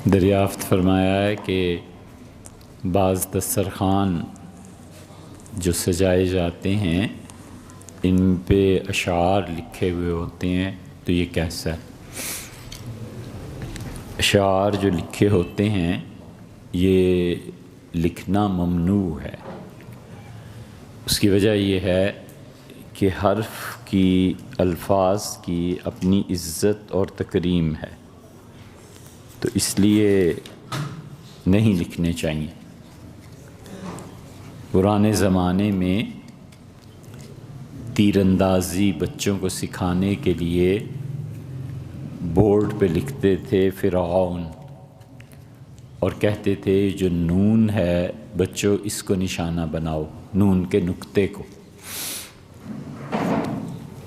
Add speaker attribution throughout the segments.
Speaker 1: دریافت فرمایا ہے کہ بعض دسترخوان جو سجائے جاتے ہیں ان پہ اشعار لکھے ہوئے ہوتے ہیں، تو یہ کیسا ہے؟ اشعار جو لکھے ہوتے ہیں یہ لکھنا ممنوع ہے۔ اس کی وجہ یہ ہے کہ حرف کی، الفاظ کی اپنی عزت اور تکریم ہے، تو اس لیے نہیں لکھنے چاہیے۔ پرانے زمانے میں تیر اندازی بچوں کو سکھانے کے لیے بورڈ پہ لکھتے تھے فرعون، اور کہتے تھے جو نون ہے بچوں اس کو نشانہ بناؤ، نون کے نقطے کو،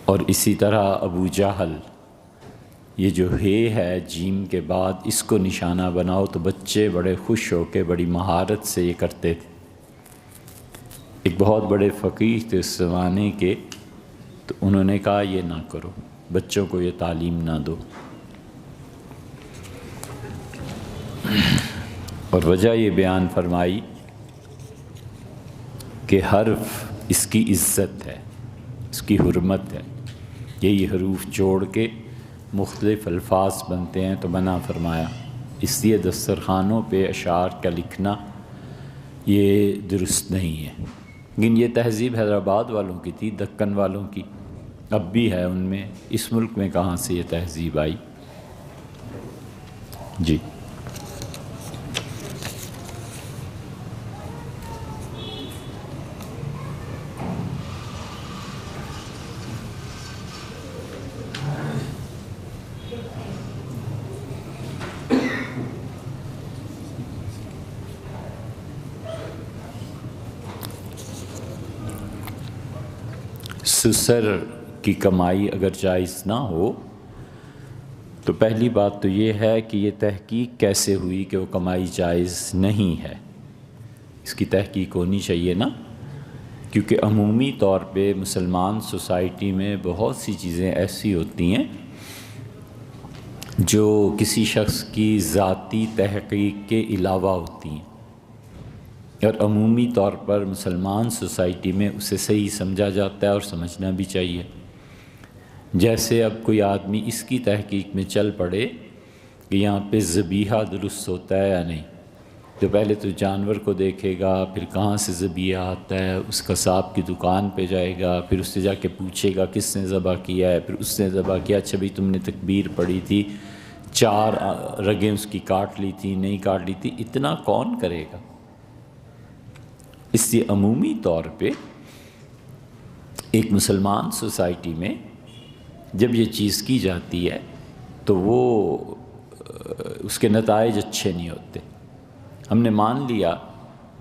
Speaker 1: اور اسی طرح ابو جہل، یہ جو ہے جیم کے بعد اس کو نشانہ بناؤ، تو بچے بڑے خوش ہو کے بڑی مہارت سے یہ کرتے تھے۔ ایک بہت بڑے فقیہ تھے اس زمانے کے، تو انہوں نے کہا یہ نہ کرو، بچوں کو یہ تعلیم نہ دو، اور وجہ یہ بیان فرمائی کہ حرف اس کی عزت ہے، اس کی حرمت ہے، یہی حروف جوڑ کے مختلف الفاظ بنتے ہیں، تو منع فرمایا۔ اس لیے دسترخوانوں پہ اشعار کا لکھنا یہ درست نہیں ہے۔ لیکن یہ تہذیب حیدرآباد والوں کی تھی، دکن والوں کی، اب بھی ہے ان میں۔ اس ملک میں کہاں سے یہ تہذیب آئی؟ جی سسر کی کمائی اگر جائز نہ ہو تو پہلی بات تو یہ ہے کہ یہ تحقیق کیسے ہوئی کہ وہ کمائی جائز نہیں ہے، اس کی تحقیق ہونی چاہیے نا، کیونکہ عمومی طور پہ مسلمان سوسائٹی میں بہت سی چیزیں ایسی ہوتی ہیں جو کسی شخص کی ذاتی تحقیق کے علاوہ ہوتی ہیں، اور عمومی طور پر مسلمان سوسائٹی میں اسے صحیح سمجھا جاتا ہے اور سمجھنا بھی چاہیے۔ جیسے اب کوئی آدمی اس کی تحقیق میں چل پڑے کہ یہاں پہ ذبیحہ درست ہوتا ہے یا نہیں، تو پہلے تو جانور کو دیکھے گا، پھر کہاں سے ذبیحہ آتا ہے، اس قصاب کی دکان پہ جائے گا، پھر اس سے جا کے پوچھے گا کس نے ذبح کیا ہے، پھر اس نے ذبح کیا، اچھا بھئی تم نے تکبیر پڑھی تھی، 4 رگیں اس کی کاٹ لی تھی، نہیں کاٹ لی تھی، اتنا کون کرے گا؟ اس لیے عمومی طور پہ ایک مسلمان سوسائٹی میں جب یہ چیز کی جاتی ہے تو وہ اس کے نتائج اچھے نہیں ہوتے۔ ہم نے مان لیا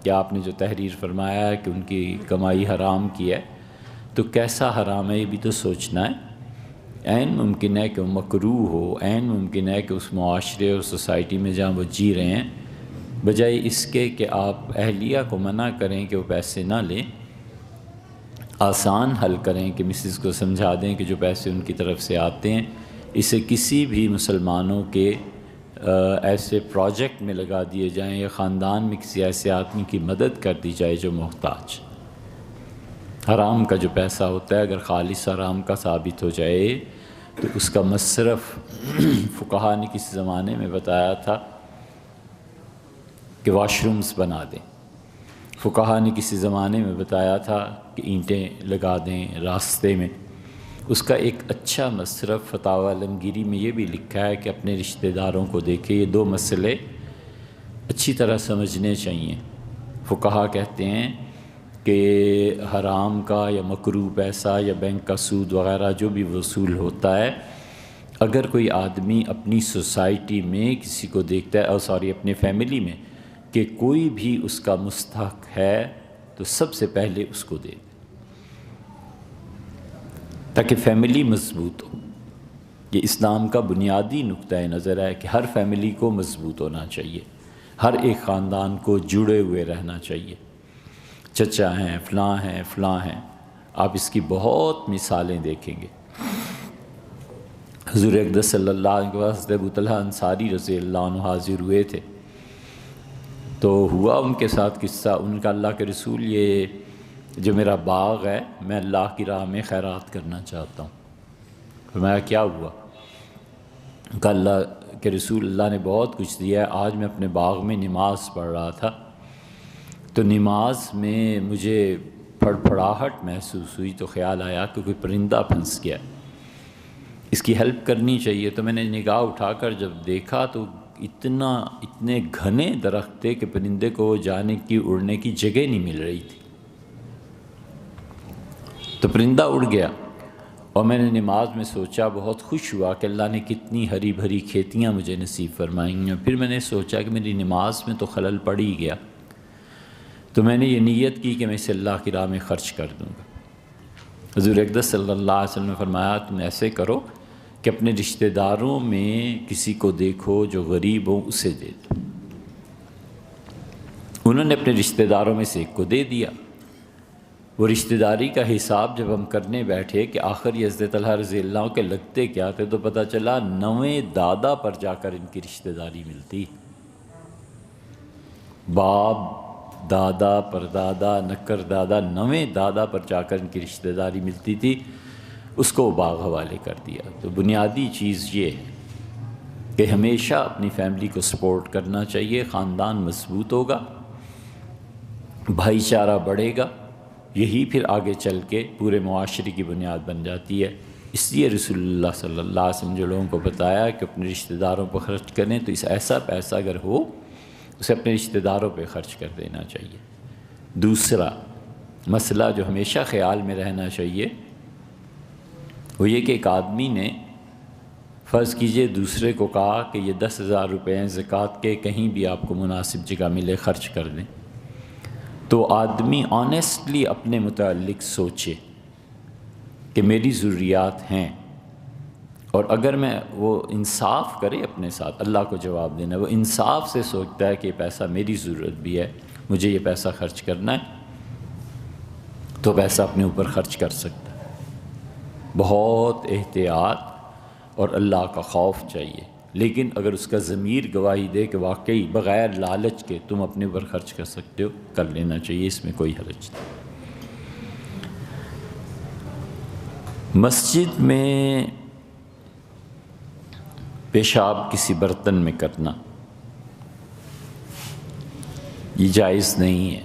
Speaker 1: کہ آپ نے جو تحریر فرمایا ہے کہ ان کی کمائی حرام کی ہے، تو کیسا حرام ہے یہ بھی تو سوچنا ہے۔ عین ممکن ہے کہ وہ مکروہ ہو، عین ممکن ہے کہ اس معاشرے اور سوسائٹی میں جہاں وہ جی رہے ہیں، بجائے اس کے کہ آپ اہلیہ کو منع کریں کہ وہ پیسے نہ لیں، آسان حل کریں کہ مسز کو سمجھا دیں کہ جو پیسے ان کی طرف سے آتے ہیں اسے کسی بھی مسلمانوں کے ایسے پروجیکٹ میں لگا دیے جائیں، یا خاندان میں کسی ایسے آدمی کی مدد کر دی جائے جو محتاج۔ حرام کا جو پیسہ ہوتا ہے اگر خالص حرام کا ثابت ہو جائے تو اس کا مصرف فقہا نے کسی زمانے میں بتایا تھا کہ واش رومز بنا دیں، فقہا نے کسی زمانے میں بتایا تھا کہ اینٹیں لگا دیں راستے میں۔ اس کا ایک اچھا مصرف فتاوی عالمگیری میں یہ بھی لکھا ہے کہ اپنے رشتہ داروں کو دیکھے۔ یہ 2 مسئلے اچھی طرح سمجھنے چاہیے۔ فقہا کہتے ہیں کہ حرام کا یا مکروہ پیسہ یا بینک کا سود وغیرہ جو بھی وصول ہوتا ہے، اگر کوئی آدمی اپنی سوسائٹی میں کسی کو دیکھتا ہے، اپنے فیملی میں، کہ کوئی بھی اس کا مستحق ہے تو سب سے پہلے اس کو دے، تاکہ فیملی مضبوط ہو۔ یہ اسلام کا بنیادی نقطہ نظر ہے کہ ہر فیملی کو مضبوط ہونا چاہیے، ہر ایک خاندان کو جڑے ہوئے رہنا چاہیے۔ چچا ہیں، فلاں ہیں، فلاں ہیں، آپ اس کی بہت مثالیں دیکھیں گے۔ حضور اقدس صلی اللہ علیہ وسلم کے پاس ابو طلحہ انصاری رضی اللہ عنہ حاضر ہوئے تھے، تو ہوا ان کے ساتھ قصہ، ان کا اللہ کے رسول یہ جو میرا باغ ہے میں اللہ کی راہ میں خیرات کرنا چاہتا ہوں۔ فرمایا کیا ہوا؟ کہ اللہ کے رسول اللہ نے بہت کچھ دیا ہے، آج میں اپنے باغ میں نماز پڑھ رہا تھا تو نماز میں مجھے پھڑپھڑاہٹ محسوس ہوئی، تو خیال آیا کہ کوئی پرندہ پھنس گیا، اس کی ہیلپ کرنی چاہیے۔ تو میں نے نگاہ اٹھا کر جب دیکھا تو اتنے گھنے درخت تھے کہ پرندے کو جانے کی اڑنے کی جگہ نہیں مل رہی تھی، تو پرندہ اڑ گیا۔ اور میں نے نماز میں سوچا، بہت خوش ہوا کہ اللہ نے کتنی ہری بھری کھیتیاں مجھے نصیب فرمائی ہیں۔ پھر میں نے سوچا کہ میری نماز میں تو خلل پڑ ہی گیا، تو میں نے یہ نیت کی کہ میں اسے اللہ کی راہ میں خرچ کر دوں گا۔ حضور اقدس صلی اللہ علیہ وسلم نے فرمایا تم ایسے کرو کہ اپنے رشتہ داروں میں کسی کو دیکھو جو غریب ہو اسے دے دو۔ انہوں نے اپنے رشتہ داروں میں سے ایک کو دے دیا۔ وہ رشتہ داری کا حساب جب ہم کرنے بیٹھے کہ آخر یہ حضرت طلحہ رضی اللہ عنہ کے لگتے کیا تھے، تو پتہ چلا 9 دادا پر جا کر ان کی رشتہ داری ملتی، باپ دادا پردادا نکر دادا 9 دادا پر جا کر ان کی رشتہ داری ملتی تھی، اس کو باغ حوالے کر دیا۔ تو بنیادی چیز یہ ہے کہ ہمیشہ اپنی فیملی کو سپورٹ کرنا چاہیے، خاندان مضبوط ہوگا، بھائی چارہ بڑھے گا، یہی پھر آگے چل کے پورے معاشرے کی بنیاد بن جاتی ہے۔ اس لیے رسول اللہ صلی اللہ علیہ وسلم جو لوگوں کو بتایا کہ اپنے رشتہ داروں پر خرچ کریں، تو اس ایسا پیسہ اگر ہو اسے اپنے رشتہ داروں پہ خرچ کر دینا چاہیے۔ دوسرا مسئلہ جو ہمیشہ خیال میں رہنا چاہیے وہ یہ کہ ایک آدمی نے فرض کیجئے دوسرے کو کہا کہ یہ 10,000 روپے ہیں زکوٰۃ کے، کہیں بھی آپ کو مناسب جگہ ملے خرچ کر دیں، تو آدمی آنیسٹلی اپنے متعلق سوچے کہ میری ضروریات ہیں، اور اگر میں وہ انصاف کرے اپنے ساتھ، اللہ کو جواب دینا، وہ انصاف سے سوچتا ہے کہ یہ پیسہ میری ضرورت بھی ہے، مجھے یہ پیسہ خرچ کرنا ہے، تو پیسہ اپنے اوپر خرچ کر سکتا ہے۔ بہت احتیاط اور اللہ کا خوف چاہیے، لیکن اگر اس کا ضمیر گواہی دے کہ واقعی بغیر لالچ کے تم اپنے اوپر خرچ کر سکتے ہو، کر لینا چاہیے، اس میں کوئی حرج نہیں۔ مسجد میں پیشاب کسی برتن میں کرنا یہ جائز نہیں ہے،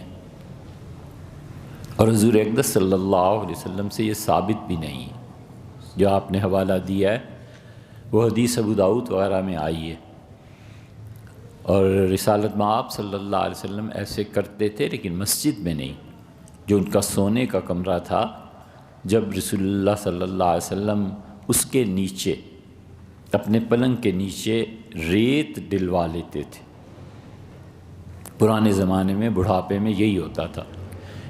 Speaker 1: اور حضور اقدس صلی اللہ علیہ وسلم سے یہ ثابت بھی نہیں ہے۔ جو آپ نے حوالہ دیا ہے وہ حدیث ابو داؤد وغیرہ میں آئی ہے، اور رسالت میں آپ صلی اللہ علیہ وسلم ایسے کرتے تھے، لیکن مسجد میں نہیں۔ جو ان کا سونے کا کمرہ تھا، جب رسول اللہ صلی اللہ علیہ وسلم اس کے نیچے اپنے پلنگ کے نیچے ریت ڈلوا لیتے تھے۔ پرانے زمانے میں بڑھاپے میں یہی ہوتا تھا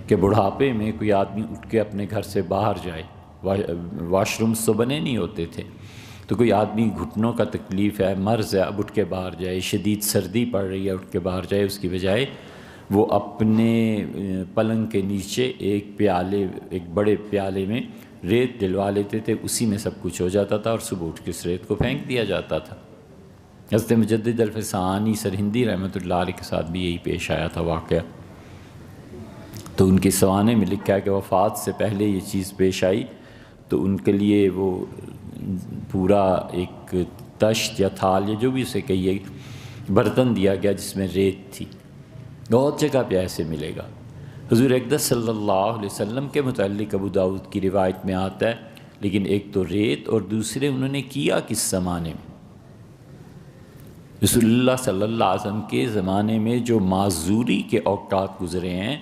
Speaker 1: کہ بڑھاپے میں کوئی آدمی اٹھ کے اپنے گھر سے باہر جائے، واش رومز تو بنے نہیں ہوتے تھے، تو کوئی آدمی گھٹنوں کا تکلیف ہے، مرض ہے، اب اٹھ کے باہر جائے، شدید سردی پڑ رہی ہے اٹھ کے باہر جائے، اس کی بجائے وہ اپنے پلنگ کے نیچے ایک بڑے پیالے میں ریت ڈلوا لیتے تھے، اسی میں سب کچھ ہو جاتا تھا، اور صبح اٹھ کے اس ریت کو پھینک دیا جاتا تھا۔ حضرت مجدد الفسانی سرہندی رحمۃ اللہ علیہ کے ساتھ بھی یہی پیش آیا تھا واقعہ۔ تو ان کے سوانے میں لکھا ہے کہ وفات سے پہلے یہ چیز پیش آئی، تو ان کے لیے وہ پورا ایک تشت یا تھال یا جو بھی اسے کہیے برتن دیا گیا جس میں ریت تھی۔ بہت جگہ پہ ایسے ملے گا۔ حضور اقدس صلی اللہ علیہ وسلم کے متعلق ابو داؤد کی روایت میں آتا ہے، لیکن ایک تو ریت اور دوسرے انہوں نے کیا کس زمانے میں؟ رسول اللہ صلی اللہ علیہ وسلم کے زمانے میں جو معذوری کے اوقات گزرے ہیں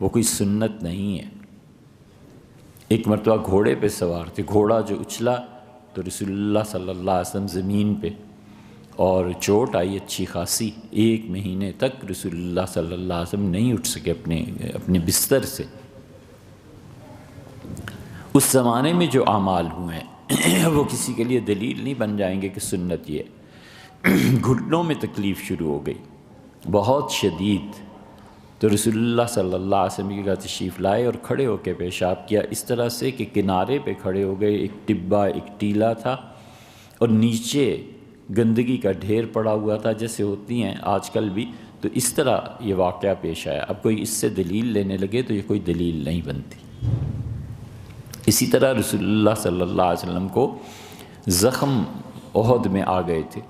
Speaker 1: وہ کوئی سنت نہیں ہے۔ ایک مرتبہ گھوڑے پہ سوار تھے، گھوڑا جو اچھلا تو رسول اللہ صلی اللہ علیہ وسلم زمین پہ، اور چوٹ آئی اچھی خاصی، 1 مہینے تک رسول اللہ صلی اللہ علیہ وسلم نہیں اٹھ سکے اپنے بستر سے۔ اس زمانے میں جو اعمال ہوئے ہیں وہ کسی کے لیے دلیل نہیں بن جائیں گے کہ سنت یہ ہے۔ گھٹنوں میں تکلیف شروع ہو گئی بہت شدید، تو رسول اللہ صلی اللہ علیہ وسلم کی تشریف لائے اور کھڑے ہو کے پیشاب کیا، اس طرح سے کہ کنارے پہ کھڑے ہو گئے، ایک ٹبا ایک ٹیلا تھا، اور نیچے گندگی کا ڈھیر پڑا ہوا تھا جیسے ہوتی ہیں آج کل بھی، تو اس طرح یہ واقعہ پیش آیا۔ اب کوئی اس سے دلیل لینے لگے تو یہ کوئی دلیل نہیں بنتی۔ اسی طرح رسول اللہ صلی اللہ علیہ وسلم کو زخم احد میں آ گئے تھے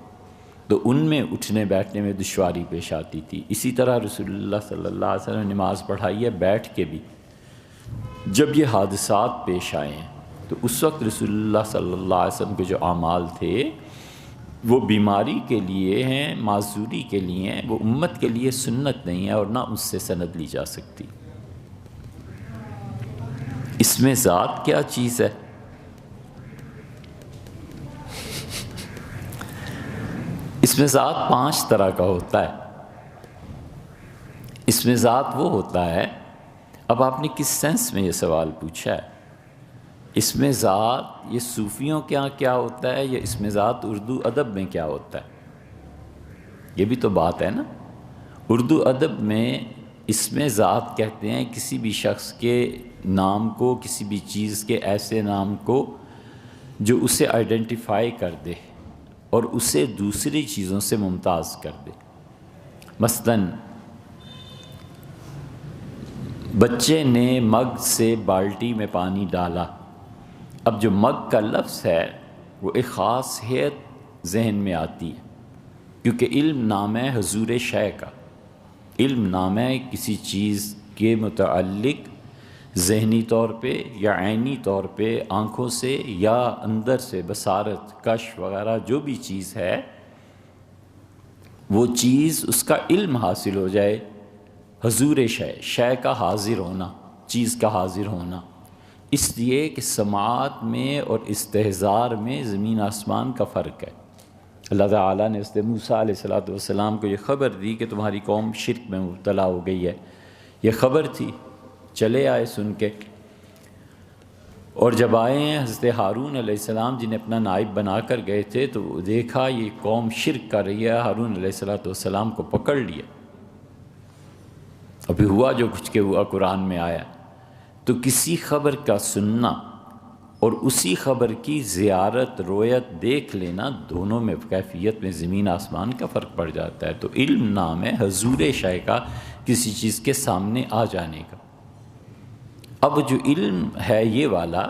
Speaker 1: تو ان میں اٹھنے بیٹھنے میں دشواری پیش آتی تھی۔ اسی طرح رسول اللہ صلی اللہ علیہ وسلم نے نماز پڑھائی ہے بیٹھ کے بھی۔ جب یہ حادثات پیش آئے ہیں تو اس وقت رسول اللہ صلی اللہ علیہ وسلم کے جو اعمال تھے وہ بیماری کے لیے ہیں، معذوری کے لیے ہیں، وہ امت کے لیے سنت نہیں ہے اور نہ اس سے سند لی جا سکتی۔ اس میں ذات کیا چیز ہے؟ اس میں ذات 5 طرح کا ہوتا ہے۔ اس میں ذات وہ ہوتا ہے، اب آپ نے کس سینس میں یہ سوال پوچھا ہے؟ اس میں ذات یہ صوفیوں کے یہاں کیا ہوتا ہے یا اس میں ذات اردو ادب میں کیا ہوتا ہے؟ یہ بھی تو بات ہے نا۔ اردو ادب میں اس میں ذات کہتے ہیں کسی بھی شخص کے نام کو، کسی بھی چیز کے ایسے نام کو جو اسے آئیڈینٹیفائی کر دے اور اسے دوسری چیزوں سے ممتاز کر دے۔ مثلاً بچے نے مگ سے بالٹی میں پانی ڈالا، اب جو مگ کا لفظ ہے وہ ایک خاص حیت ذہن میں آتی ہے، کیونکہ علم نام ہے حضور شے کا، علم نام ہے کسی چیز کے متعلق ذہنی طور پہ یا عینی طور پہ آنکھوں سے یا اندر سے بصارت، کشف وغیرہ جو بھی چیز ہے وہ چیز اس کا علم حاصل ہو جائے۔ حضور شے کا حاضر ہونا، چیز کا حاضر ہونا، اس لیے کہ سماعت میں اور استحضار میں زمین آسمان کا فرق ہے۔ اللہ تعالیٰ نے حضرت موسیٰ علیہ السلام کو یہ خبر دی کہ تمہاری قوم شرک میں مبتلا ہو گئی ہے، یہ خبر تھی، چلے آئے سن کے، اور جب آئے ہیں حضرت ہارون علیہ السلام جنہیں اپنا نائب بنا کر گئے تھے تو دیکھا یہ قوم شرک کر رہی ہے، ہارون علیہ السلام کو پکڑ لیا۔ ابھی ہوا جو کچھ کہ ہوا قرآن میں آیا۔ تو کسی خبر کا سننا اور اسی خبر کی زیارت رویت دیکھ لینا، دونوں میں کیفیت میں زمین آسمان کا فرق پڑ جاتا ہے۔ تو علم نام ہے حضور شے کا، کسی چیز کے سامنے آ جانے کا۔ اب جو علم ہے یہ والا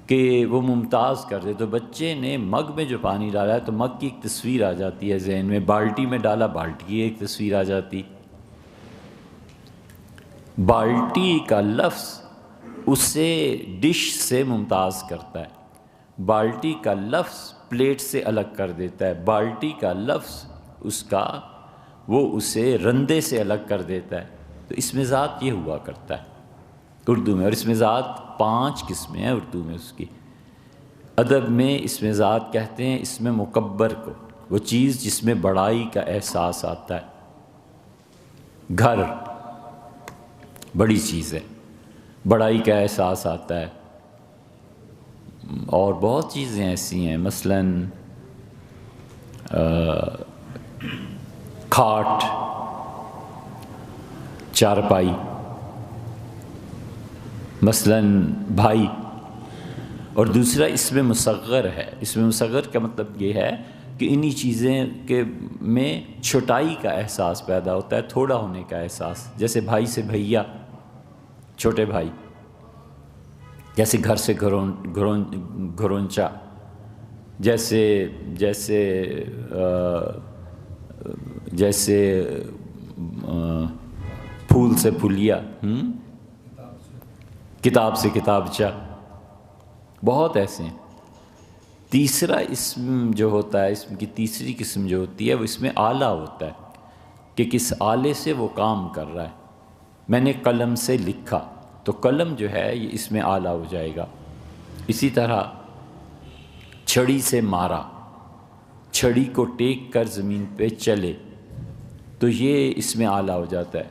Speaker 1: کہ وہ ممتاز کر دے، تو بچے نے مگ میں جو پانی ڈالا ہے تو مگ کی ایک تصویر آ جاتی ہے ذہن میں، بالٹی میں ڈالا بالٹی کی ایک تصویر آ جاتی۔ بالٹی کا لفظ اسے ڈش سے ممتاز کرتا ہے، بالٹی کا لفظ پلیٹ سے الگ کر دیتا ہے، بالٹی کا لفظ اس کا وہ اسے رندے سے الگ کر دیتا ہے۔ تو اس میں ذات یہ ہوا کرتا ہے اردو میں، اور اس میں ذات 5 قسمیں ہیں اردو میں اس کی۔ ادب میں اس میں ذات کہتے ہیں اس میں مکبر کو، وہ چیز جس میں بڑائی کا احساس آتا ہے۔ گھر بڑی چیز ہے، بڑائی کا احساس آتا ہے، اور بہت چیزیں ایسی ہیں، مثلاً کھاٹ، چارپائی، مثلاً بھائی۔ اور دوسرا اس میں مصغر ہے، اس میں مصغر کا مطلب یہ ہے کہ انہی چیزیں کے میں چھوٹائی کا احساس پیدا ہوتا ہے، تھوڑا ہونے کا احساس، جیسے بھائی سے بھیا، چھوٹے بھائی، جیسے گھر سے گھرونچا، جیسے پھول سے پھولیا، کتاب سے کتابچہ، بہت ایسے ہیں۔ تیسرا اسم جو ہوتا ہے، اسم کی تیسری قسم جو ہوتی ہے وہ اس میں آلہ ہوتا ہے کہ کس آلے سے وہ کام کر رہا ہے۔ میں نے قلم سے لکھا تو قلم جو ہے یہ اس میں آلہ ہو جائے گا۔ اسی طرح چھڑی سے مارا، چھڑی کو ٹیک کر زمین پہ چلے تو یہ اس میں آلہ ہو جاتا ہے۔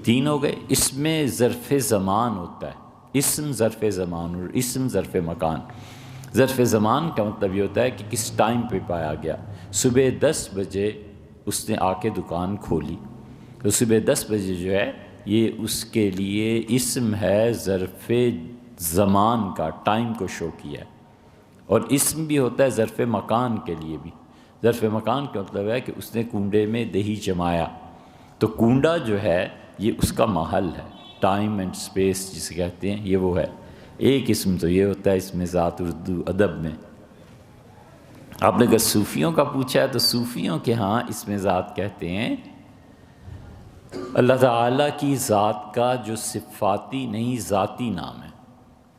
Speaker 1: 3 ہو گئے۔ اس میں ظرف زمان ہوتا ہے، اسم ظرف زمان اور اسم ظرف مکان۔ ظرف زمان کا مطلب یہ ہوتا ہے کہ کس ٹائم پہ پایا گیا۔ صبح 10 بجے اس نے آ کے دکان کھولی، تو صبح 10 بجے جو ہے یہ اس کے لیے اسم ہے ظرف زمان کا، ٹائم کو شو کیا ہے۔ اور اسم بھی ہوتا ہے ظرف مکان کے لیے بھی۔ ظرف مکان کا مطلب ہے کہ اس نے کنڈے میں دہی جمایا، تو کنڈا جو ہے یہ اس کا محل ہے، ٹائم اینڈ سپیس جسے کہتے ہیں، یہ وہ ہے۔ ایک اسم تو یہ ہوتا ہے اسم ذات اردو ادب میں۔ آپ نے اگر صوفیوں کا پوچھا ہے تو صوفیوں کے ہاں اسم ذات کہتے ہیں اللہ تعالیٰ کی ذات کا جو صفاتی نہیں ذاتی نام ہے۔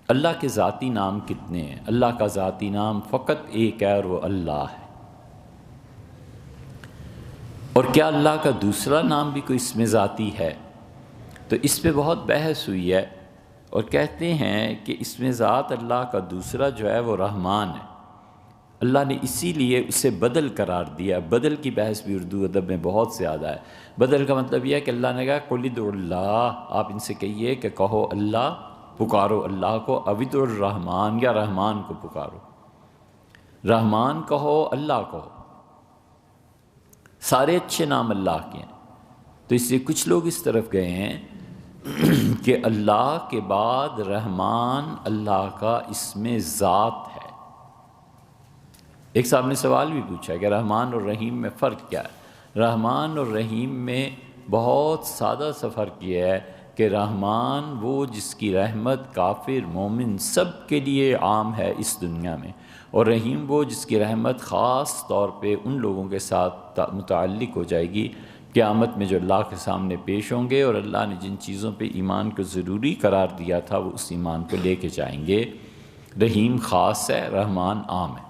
Speaker 1: اللہ کے ذاتی نام کتنے ہیں؟ اللہ کا ذاتی نام فقط ایک ہے اور وہ اللہ ہے۔ اور کیا اللہ کا دوسرا نام بھی کوئی اسم ذاتی ہے؟ تو اس پہ بہت بحث ہوئی ہے، اور کہتے ہیں کہ اسم ذات اللہ کا دوسرا جو ہے وہ رحمان ہے۔ اللہ نے اسی لیے اسے بدل قرار دیا۔ بدل کی بحث بھی اردو ادب میں بہت زیادہ ہے۔ بدل کا مطلب یہ ہے کہ اللہ نے کہا قل ادعوا اللہ، آپ ان سے کہیے کہ کہو اللہ، پکارو اللہ کو، او ادعوا الرحمن، یا رحمان کو پکارو۔ رحمان کہو، اللہ کہو، سارے اچھے نام اللہ کے ہیں۔ تو اس لیے کچھ لوگ اس طرف گئے ہیں کہ اللہ کے بعد رحمان اللہ کا اسم ذات ہے۔ ایک صاحب نے سوال بھی پوچھا کہ رحمان اور رحیم میں فرق کیا ہے؟ رحمان اور رحیم میں بہت سادہ سا فرق یہ ہے کہ رحمان وہ جس کی رحمت کافر مومن سب کے لیے عام ہے اس دنیا میں، اور رحیم وہ جس کی رحمت خاص طور پہ ان لوگوں کے ساتھ متعلق ہو جائے گی قیامت میں جو اللہ کے سامنے پیش ہوں گے، اور اللہ نے جن چیزوں پہ ایمان کو ضروری قرار دیا تھا وہ اس ایمان کو لے کے جائیں گے۔ رحیم خاص ہے، رحمان عام ہے۔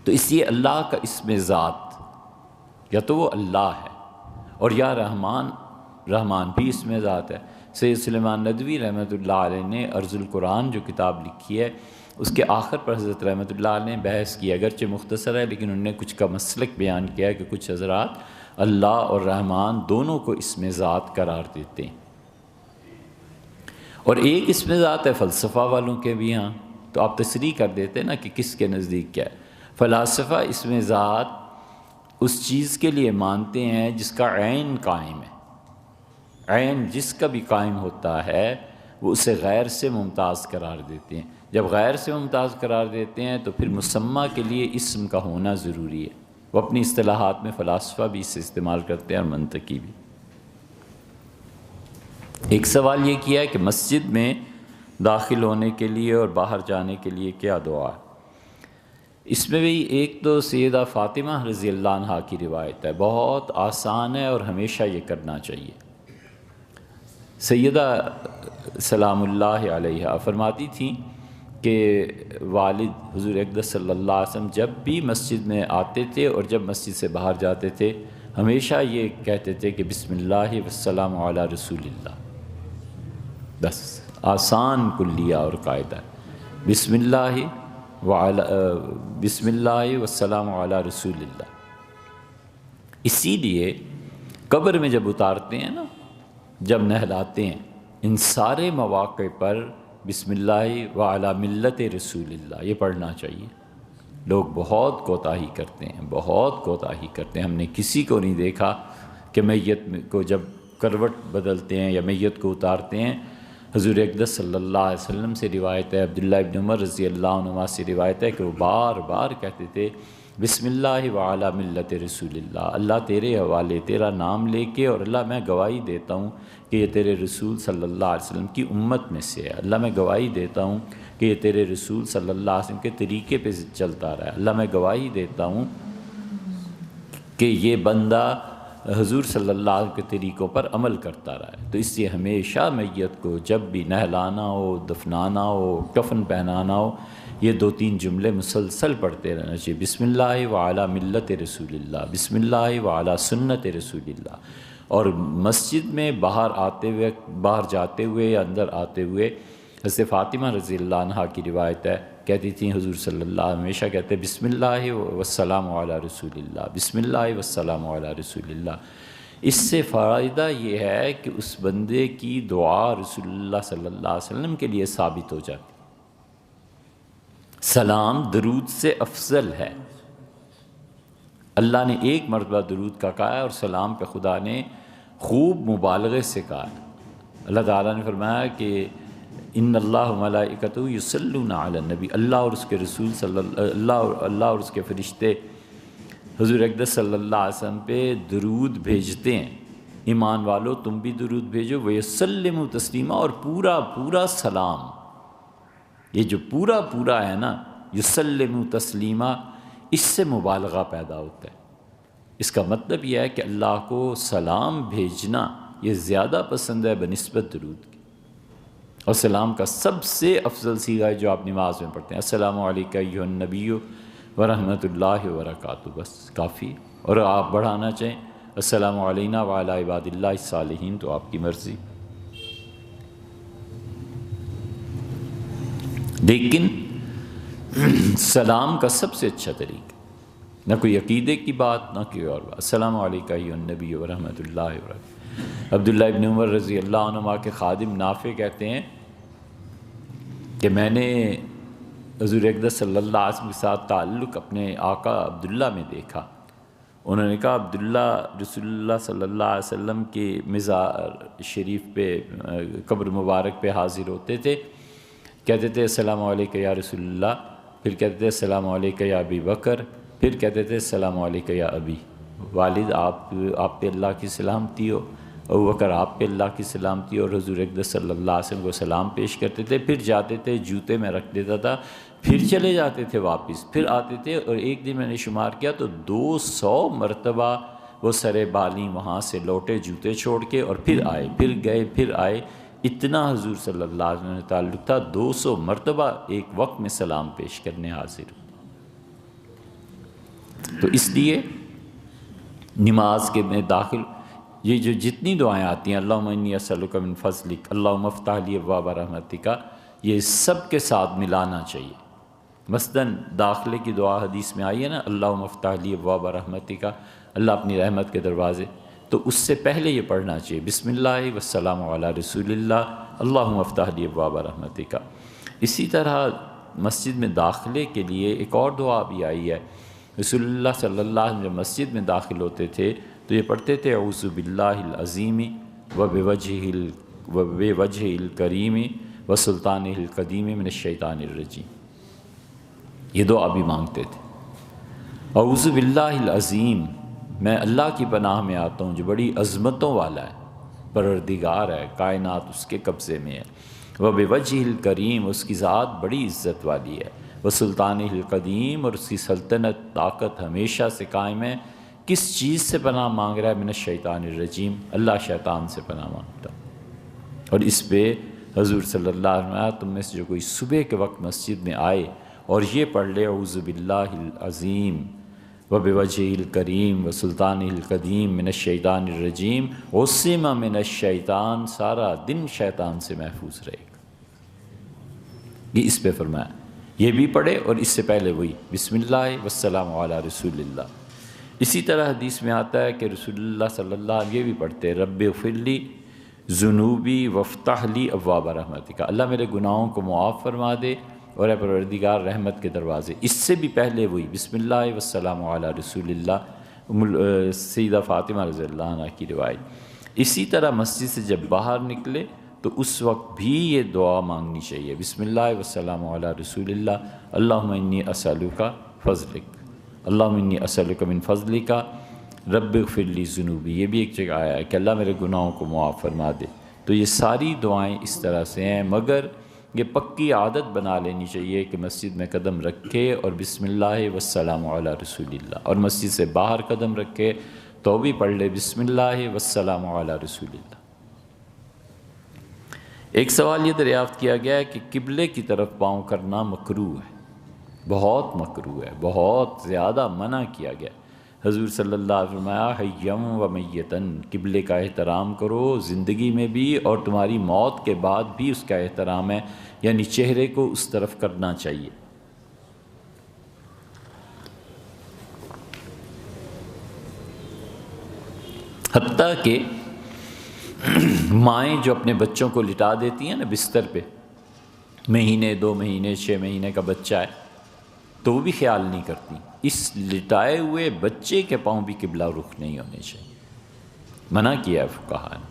Speaker 1: تو اس لیے اللہ کا اسم ذات یا تو وہ اللہ ہے، اور یا رحمان بھی اسم ذات ہے۔ سید سلیمان ندوی رحمۃ اللہ علیہ نے ارض القرآن جو کتاب لکھی ہے اس کے آخر پر حضرت رحمۃ اللہ علیہ نے بحث کی، اگرچہ مختصر ہے لیکن انہوں نے کچھ کا مسلک بیان کیا ہے کہ کچھ حضرات اللہ اور رحمان دونوں کو اسم ذات قرار دیتے ہیں۔ اور ایک اسم ذات ہے فلسفہ والوں کے بھی ہاں، تو آپ تصریح کر دیتے نا کہ کس کے نزدیک کیا ہے۔ فلاسفہ اسم ذات اس چیز کے لیے مانتے ہیں جس کا عین قائم ہے، عین جس کا بھی قائم ہوتا ہے وہ اسے غیر سے ممتاز قرار دیتے ہیں۔ جب غیر سے ممتاز قرار دیتے ہیں تو پھر مسمى کے لیے اسم کا ہونا ضروری ہے۔ وہ اپنی اصطلاحات میں فلاسفہ بھی اسے استعمال کرتے ہیں اور منطقی بھی۔ ایک سوال یہ کیا ہے کہ مسجد میں داخل ہونے کے لیے اور باہر جانے کے لیے کیا دعا ہے؟ اس میں بھی ایک تو سیدہ فاطمہ رضی اللہ عنہا کی روایت ہے، بہت آسان ہے اور ہمیشہ یہ کرنا چاہیے۔ سیدہ سلام اللہ علیہا فرماتی تھیں کہ والد حضور اقدس صلی اللہ علیہ وسلم جب بھی مسجد میں آتے تھے اور جب مسجد سے باہر جاتے تھے ہمیشہ یہ کہتے تھے کہ بسم اللہ والسلام علی رسول اللہ۔ بس آسان کلیہ اور قاعدہ ہے، بسم اللہ والسلام علی رسول اللہ۔ اسی لیے قبر میں جب اتارتے ہیں نا، جب نہلاتے ہیں، ان سارے مواقع پر بسم اللہ وعلی ملت رسول اللہ یہ پڑھنا چاہیے۔ لوگ بہت کوتاہی کرتے ہیں، بہت کوتاہی کرتے ہیں۔ ہم نے کسی کو نہیں دیکھا کہ میت کو جب کروٹ بدلتے ہیں یا میت کو اتارتے ہیں۔ حضور اقدس صلی اللہ علیہ وسلم سے روایت ہے، عبداللہ ابن عمر رضی اللہ عنہما سے روایت ہے کہ وہ بار بار کہتے تھے بسم اللہ وعلی ملت رسول اللہ، اللہ تیرے حوالے تیرا نام لے کے، اور اللہ میں گواہی دیتا ہوں کہ یہ تیرے رسول صلی اللہ علیہ وسلم کی امت میں سے ہے۔ اللہ میں گواہی دیتا ہوں کہ یہ تیرے رسول صلی اللہ علیہ وسلم کے طریقے پہ چلتا رہا ہے۔ اللہ میں گواہی دیتا ہوں کہ یہ بندہ حضور صلی اللہ علیہ وسلم کے طریقوں پر عمل کرتا رہا ہے۔ تو اس لیے ہمیشہ میت کو جب بھی نہلانا ہو، دفنانا ہو، کفن پہنانا ہو، یہ 2-3 جملے مسلسل پڑھتے رہنا چاہیے، بسم اللہ وعلی ملت رسول اللہ، بسم اللہ وعلی سنت رسول اللہ۔ اور مسجد میں باہر جاتے ہوئے یا اندر آتے ہوئے حضرت فاطمہ رضی اللہ عنہا کی روایت ہے، کہتی تھیں حضور صلی اللہ علیہ وسلم ہمیشہ کہتے بسم اللہ والسلام علی رسول اللہ، بسم اللہ والسلام علی رسول اللہ۔ اس سے فائدہ یہ ہے کہ اس بندے کی دعا رسول اللہ صلی اللہ علیہ وسلم کے لیے ثابت ہو جاتی۔ سلام درود سے افضل ہے۔ اللہ نے ایک مرتبہ درود کا کہا ہے اور سلام پہ خدا نے خوب مبالغے سے کہا ہے۔ اللہ تعالیٰ نے فرمایا کہ ان اللہ و ملائکتہ یصلون علی النبی، اللہ اور اس کے رسول اللہ اور اس کے فرشتے حضور اقدس صلی اللہ علیہ وسلم پہ درود بھیجتے ہیں۔ ایمان والو تم بھی درود بھیجو، وَيُسَلِّمُ تسلیما، اور پورا پورا سلام۔ یہ جو پورا پورا ہے نا، یسلم تسلیما، اس سے مبالغہ پیدا ہوتا ہے۔ اس کا مطلب یہ ہے کہ اللہ کو سلام بھیجنا یہ زیادہ پسند ہے بنسبت درود کی، اور سلام کا سب سے افضل صیغہ ہے جو آپ نماز میں پڑھتے ہیں، السلام علیکم ایھا النبی ورحمۃ اللہ وبرکاتہ، بس کافی۔ اور آپ بڑھانا چاہیں السلام علینا وعلی عباد اللہ الصالحین تو آپ کی مرضی۔ لیکن سلام کا سب سے اچھا طریقہ، نہ کوئی عقیدے کی بات، نہ کوئی اور بات، السلام علیکم ایھا النبی ورحمۃ اللہ وبرکاتہ۔ عبداللہ ابن عمر رضی اللہ عنہما کے خادم نافع کہتے ہیں کہ میں نے حضور اقدس صلی اللہ علیہ وسلم کے ساتھ تعلق اپنے آقا عبداللہ میں دیکھا۔ انہوں نے کہا عبداللہ رسول اللہ صلی اللہ علیہ وسلم کے مزار شریف پہ قبر مبارک پہ حاضر ہوتے تھے، کہتے تھے السلام علیکم یا رسول اللہ، پھر کہتے تھے السلام علیکم یا ابی بکر، پھر کہتے تھے السلام علیکم یا ابی، والد آپ پہ اللہ کی سلامتی ہو، ابو بکر آپ پہ اللہ کی سلامتی ہو، اور حضور اقدس صلی اللہ علیہ وسلم کو سلام پیش کرتے تھے، پھر جاتے تھے جوتے میں رکھ دیتا تھا، پھر چلے جاتے تھے واپس، پھر آتے تھے، اور ایک دن میں نے شمار کیا تو 200 مرتبہ وہ سر بالیں وہاں سے لوٹے جوتے چھوڑ کے، اور پھر آئے، پھر گئے، پھر آئے، اتنا حضور صلی اللہ علیہ وسلم نے تعلق تھا، 200 مرتبہ ایک وقت میں سلام پیش کرنے حاضر۔ تو اس لیے نماز کے میں داخل یہ جو جتنی دعائیں آتی ہیں، اللہم انی اسألک من فضلک، اللہم افتح لی ابواب رحمتک، یہ سب کے ساتھ ملانا چاہیے۔ مثلاً داخلے کی دعا حدیث میں آئی ہے نا، اللہم افتح لی ابواب رحمتک، اللہ اپنی رحمت کے دروازے، تو اس سے پہلے یہ پڑھنا چاہیے بسم اللہ والسلام علی رسول اللہ، اللہم افتح لی ابواب رحمتک۔ اسی طرح مسجد میں داخلے کے لیے ایک اور دعا بھی آئی ہے، رسول اللہ صلی اللہ علیہ وسلم جب مسجد میں داخل ہوتے تھے تو یہ پڑھتے تھے اعوذ باللہ العظیم وبوجہہ الکریم وسلطانہ القدیم من الشیطان الرجیم، یہ دعا بھی مانگتے تھے۔ اعوذ باللہ العظیم، میں اللہ کی پناہ میں آتا ہوں جو بڑی عظمتوں والا ہے، پروردگار ہے، کائنات اس کے قبضے میں ہے، وبوجہہ الکریم، اس کی ذات بڑی عزت والی ہے، وسلطانہ القدیم، اور اس کی سلطنت طاقت ہمیشہ سے قائم ہے۔ کس چیز سے پناہ مانگ رہا ہے؟ من الشیطان الرجیم، اللہ شیطان سے پناہ مانگتا۔ اور اس پہ حضور صلی اللہ علیہ وسلم تم میں سے جو کوئی صبح کے وقت مسجد میں آئے اور یہ پڑھ لے اعوذ باللہ العظیم وبوجہہ الکریم وسلطانہ القدیم من الشیطان الرجیم عصم من الشیطان، سارا دن شیطان سے محفوظ رہے گا۔ یہ اس پہ فرمایا، یہ بھی پڑھے، اور اس سے پہلے وہی بسم اللہ والسلام علی رسول اللہ۔ اسی طرح حدیث میں آتا ہے کہ رسول اللہ صلی اللہ علیہ وسلم یہ بھی پڑھتے ہیں رب اغفر لی ذنوبی وافتح لی ابواب رحمتک، اللہ میرے گناہوں کو معاف فرما دے اور اے پروردگار رحمت کے دروازے۔ اس سے بھی پہلے وہی بسم اللہ والسلام علی رسول اللہ، سیدہ فاطمہ رضی اللہ عنہ کی روایت۔ اسی طرح مسجد سے جب باہر نکلے تو اس وقت بھی یہ دعا مانگنی چاہیے، بسم اللہ والسلام علی رسول اللہ، اللہم انی اسألک فضلک، اللہم انی اسألک من فضلک رب اغفر لی ذنوبی، یہ بھی ایک جگہ آیا ہے کہ اللہ میرے گناہوں کو معاف فرما دے۔ تو یہ ساری دعائیں اس طرح سے ہیں، مگر یہ پکی عادت بنا لینی چاہیے کہ مسجد میں قدم رکھے اور بسم اللہ والسلام علی رسول اللہ، اور مسجد سے باہر قدم رکھے تو بھی پڑھ لے بسم اللہ والسلام علی رسول اللہ۔ ایک سوال یہ دریافت کیا گیا ہے کہ قبلے کی طرف پاؤں کرنا مکروہ ہے، بہت مکروہ ہے، بہت زیادہ منع کیا گیا۔ حضور صلی اللہ علیہ وسلم فرمایا حیم و میتن، قبلے کا احترام کرو زندگی میں بھی اور تمہاری موت کے بعد بھی اس کا احترام ہے، یعنی چہرے کو اس طرف کرنا چاہیے۔ حتیٰ کہ مائیں جو اپنے بچوں کو لٹا دیتی ہیں نا بستر پہ، مہینے 2 مہینے 6 مہینے کا بچہ ہے تو وہ بھی خیال نہیں کرتی، اس لٹائے ہوئے بچے کے پاؤں بھی قبلہ رخ نہیں ہونے چاہیے، منع کیا ہے فقہاء نے۔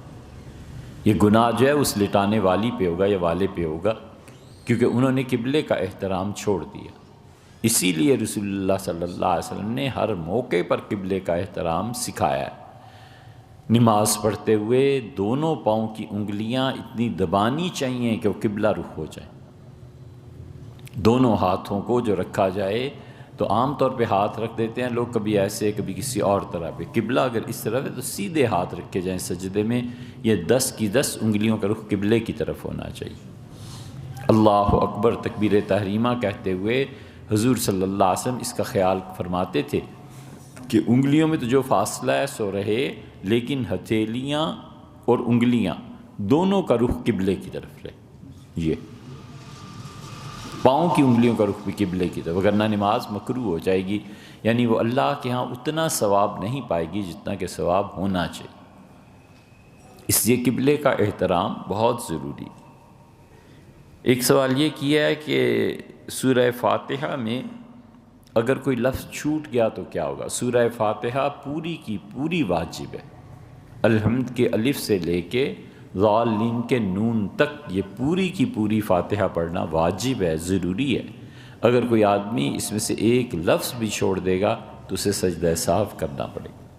Speaker 1: یہ گناہ جو ہے اس لٹانے والی پہ ہوگا یا والے پہ ہوگا، کیونکہ انہوں نے قبلے کا احترام چھوڑ دیا۔ اسی لیے رسول اللہ صلی اللہ علیہ وسلم نے ہر موقع پر قبلے کا احترام سکھایا ہے۔ نماز پڑھتے ہوئے دونوں پاؤں کی انگلیاں اتنی دبانی چاہیے کہ وہ قبلہ رخ ہو جائیں۔ دونوں ہاتھوں کو جو رکھا جائے تو عام طور پہ ہاتھ رکھ دیتے ہیں لوگ، کبھی ایسے کبھی کسی اور طرح پہ۔ قبلہ اگر اس طرف ہے تو سیدھے ہاتھ رکھے جائیں سجدے میں، یہ 10 کی 10 انگلیوں کا رخ قبلے کی طرف ہونا چاہیے۔ اللہ اکبر تکبیر تحریمہ کہتے ہوئے حضور صلی اللہ علیہ وسلم اس کا خیال فرماتے تھے کہ انگلیوں میں تو جو فاصلہ ہے سو رہے، لیکن ہتھیلیاں اور انگلیاں دونوں کا رخ قبلے کی طرف رہے۔ یہ پاؤں کی انگلیوں کا رخ بھی قبلے کی طرف، وگرنہ نماز مکروہ ہو جائے گی، یعنی وہ اللہ کے ہاں اتنا ثواب نہیں پائے گی جتنا کہ ثواب ہونا چاہیے۔ اس لیے قبلے کا احترام بہت ضروری۔ ایک سوال یہ کیا ہے کہ سورہ فاتحہ میں اگر کوئی لفظ چھوٹ گیا تو کیا ہوگا؟ سورہ فاتحہ پوری کی پوری واجب ہے، الحمد کے الف سے لے کے ضالین کے نون تک یہ پوری کی پوری فاتحہ پڑھنا واجب ہے، ضروری ہے۔ اگر کوئی آدمی اس میں سے ایک لفظ بھی چھوڑ دے گا تو اسے سجدہ سہو کرنا پڑے گا۔